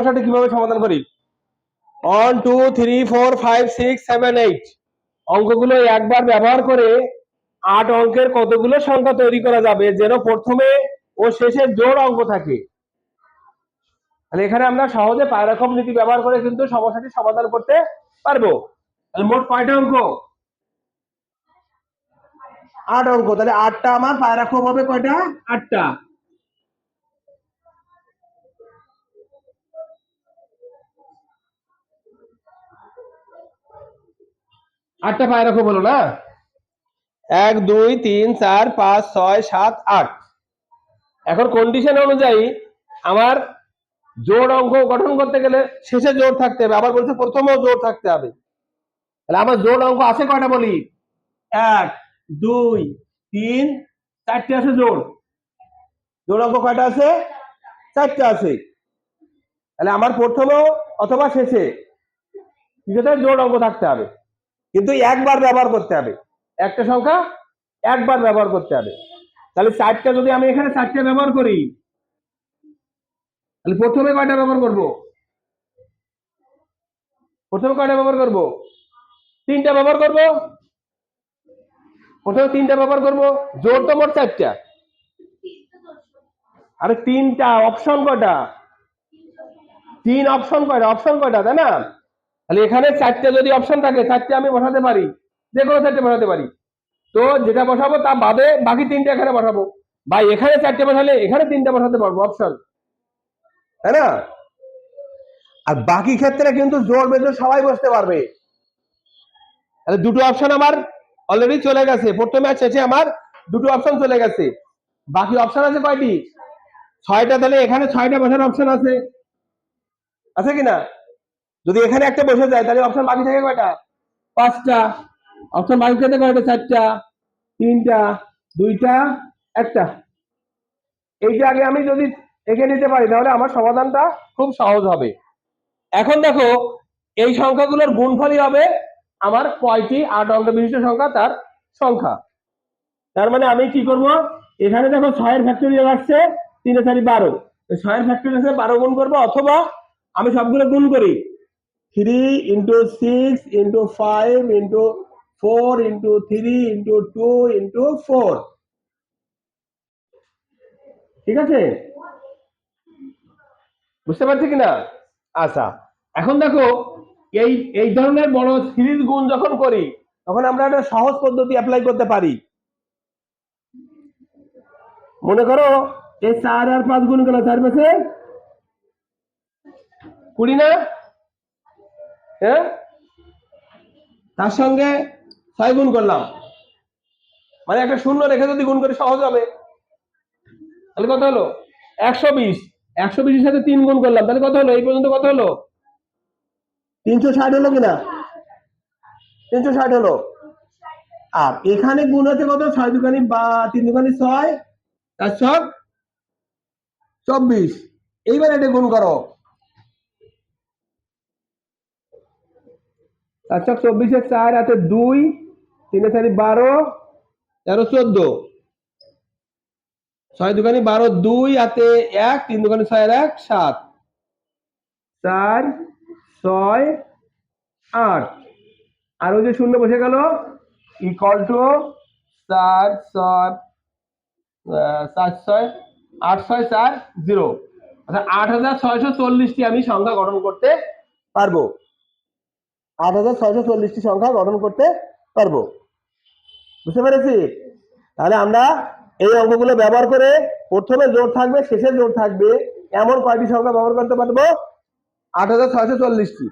সমস্যাটি কিভাবে সমাধান করি? 1 2 3 4 5 6 7 8 অঙ্কগুলো একবার ব্যবহার করে 8 অঙ্কের কতগুলো সংখ্যা তৈরি করা যাবে যেন প্রথমে ও শেষে জোড় অঙ্ক থাকে। তাহলে এখানে আমরা সহজে পায়রাক্রম নীতি ব্যবহার করে কিন্তু সমস্যাটি সমাধান করতে পারবো। তাহলে মোট কয়টা অঙ্ক? 8 অঙ্ক। তাহলে 8টা আমার পায়রাক্রম হবে কয়টা? 8টা। 8টা পায়রাক্রম হলো না? 1 2 3 4 5 6 7 8। এখন কন্ডিশন অনুযায়ী আমার জোড় অঙ্ক গঠন করতে গেলে শেষে জোড় থাকতে হবে, আবার বলছে প্রথমেও জোড় থাকতে হবে। তাহলে আমার জোড় অঙ্ক আছে কয়টা বলি? 1 2 3 4টে আছে জোড়। জোড় অঙ্ক কয়টা আছে? 4টে আছে। তাহলে আমার প্রথমেও অথবা শেষে জোড় অঙ্ক থাকতে হবে, কিন্তু একবার ব্যবহার করতে হবে। একটা সংখ্যা একবার ব্যবহার করতে হবে। তাহলে 4টা যদি আমি এখানে 4টে ব্যবহার করি, তাহলে প্রথমে কয়টা ব্যবহার করব? প্রথমে কয়টা ব্যবহার করব? 3টা ব্যবহার করব। প্রথমে 3টা ব্যবহার করব। জোড় তো মোট 4টা। আরে 3টা অপশন কয়টা? 3 অপশন কয়টা? অপশন কয়টা, তাই না? তাহলে এখানে 4টে যদি অপশন থাকে 4টে আমি বসাতে পারি, যে কোনো 4টে বসাতে পারি। তো যেটা বসাবো তা বাদে বাকি 3টে এখানে বসাবো, বা এখানে 4টে বসালে এখানে 3টে বসাতে পারবো অপশন, তাই না? আর বাকি ক্ষেত্রে কিন্তু জোড় বেজোড় সবাই বসতে পারবে। তাহলে দুটো অপশন আমার অলরেডি চলে গেছে, প্রথমে আর শেষে আমার দুটো অপশন চলে গেছে। বাকি অপশন আছে কয়টি? 6টা। তাহলে এখানে 6টা বসার অপশন আছে, আছে কিনা? যদি এখানে একটা বসে যায় তাহলে অপশন বাকি থাকে কয়টা? 5টা। অপশন বাকি থাকে কয়টা? 4টা। 3টা, 2টা, 1টা। এইটা আগে আমি যদি এঁকে নিতে পারি তাহলে আমার সমাধানটা খুব সহজ হবে। এখন দেখো এই সংখ্যাগুলোর গুণফলই হবে আমার কয়টি 8 অঙ্ক বিশিষ্ট সংখ্যা তার সংখ্যা। তার মানে আমি কি করব? এখানে দেখো 6 এর ফ্যাক্টরিয়াল আসছে 3 এর 4 12। 6 এর ফ্যাক্টরিয়াল আছে 12 গুণ করব, অথবা আমি সবগুলো গুণ করি। 3 × 6 × 5 × 4 × 3 × 2 × 4। ঠিক আছে? বুঝতে পারছি কিনা? আচ্ছা, এখন দেখো এই এই ধরনের বড় সিরিজ গুণ যখন করি তখন আমরা একটা সহজ পদ্ধতি অ্যাপ্লাই করতে পারি। মনে করো এই 4 আর 5 গুণ করলে 4 পাশে 20 না? হ্যাঁ, তার সঙ্গে 6 গুণ করলাম, মানে একটা শূন্য রেখে যদি গুণ করে সহজ হবে। তাহলে কত হলো? 120। 120 এর সাথে 3 গুণ করলাম, তাহলে কত হলো? এই পর্যন্ত কত হলো? 360 হলো কিনা? 360 হলো। আর এখানে গুণ হচ্ছে কত? 6 দুগুণে বা 3 দুগুণে 6, 4 ছক 24। এইবার এটা গুণ করো। 4 ছক 24 এর 4 হাতে 2, 3 এর 4 12, 13 14। 6 দুগুণে 12, 2 হাতে 1, 3 দুগুণে 6 আর 1 7, 4 6 8। আর ওই যে শূন্য বসে গেল, ইকুয়াল টু 4 6 4 6 8 6 4 0। অর্থাৎ 8640টি আমি সংখ্যা গঠন করতে পারবো। 8640টি সংখ্যা গঠন করতে পারবো। বুঝতে পেরেছি? তাহলে আমরা এই অঙ্কগুলো ব্যবহার করে প্রথমে জোড় থাকবে শেষে জোড় থাকবে এমন কয়টি সংখ্যা ব্যবহার করতে পারবো? 8640টি।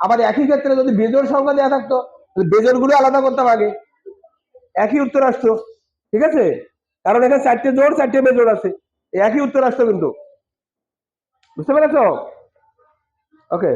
আবার একই ক্ষেত্রে যদি বেজোড় সংখ্যা দেওয়া থাকতো তাহলে বেজোড় গুলো আলাদা করতাম আগে, একই উত্তর আসতো। ঠিক আছে? কারণ এখানে 4টে জোড় 4টে বেজোড় আছে, একই উত্তর আসতো কিন্তু। বুঝতে পেরেছো? ওকে।